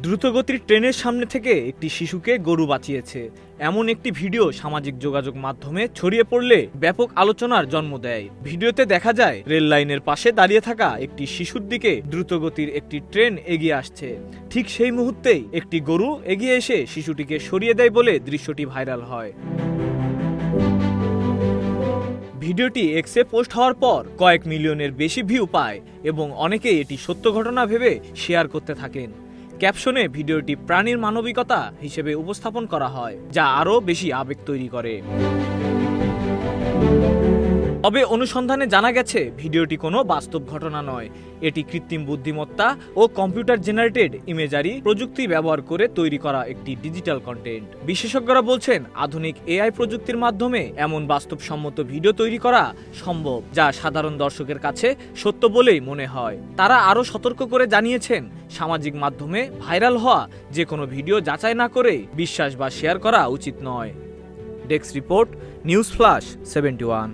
দ্রুতগতির ট্রেনের সামনে থেকে একটি শিশুকে গরু বাঁচিয়েছে এমন একটি ভিডিও সামাজিক যোগাযোগ মাধ্যমে ছড়িয়ে পড়লে ব্যাপক আলোচনার জন্ম দেয়। ভিডিওতে দেখা যায় রেল লাইনের পাশে দাঁড়িয়ে থাকা একটি শিশুর দিকে দ্রুতগতির একটি ট্রেন এগিয়ে আসছে। ঠিক সেই মুহূর্তেই একটি গরু এগিয়ে এসে শিশুটিকে সরিয়ে দেয় বলে দৃশ্যটি ভাইরাল হয়। ভিডিওটি এক্সে পোস্ট হওয়ার পর কয়েক মিলিয়নের বেশি ভিউ পায় এবং অনেকেই এটি সত্য ঘটনা ভেবে শেয়ার করতে থাকেন। ক্যাপশনে ভিডিওটি প্রাণীর মানবিকতা হিসেবে উপস্থাপন করা হয়, যা আরও বেশি আবেগ তৈরি করে। তবে অনুসন্ধানে জানা গেছে ভিডিওটি কোনো বাস্তব ঘটনা নয়, এটি কৃত্রিম বুদ্ধিমত্তা ও কম্পিউটার জেনারেটেড ইমেজারি প্রযুক্তি ব্যবহার করে তৈরি করা একটি ডিজিটাল কন্টেন্ট। বিশেষজ্ঞরা বলছেন আধুনিক এআই প্রযুক্তির মাধ্যমে এমন বাস্তবসম্মত ভিডিও তৈরি করা সম্ভব, যা সাধারণ দর্শকের কাছে সত্য বলেই মনে হয়। তারা আরও সতর্ক করে জানিয়েছেন সামাজিক মাধ্যমে ভাইরাল হওয়া যে কোনো ভিডিও যাচাই না করে বিশ্বাস বা শেয়ার করা উচিত নয়। Desk report, news flash 71।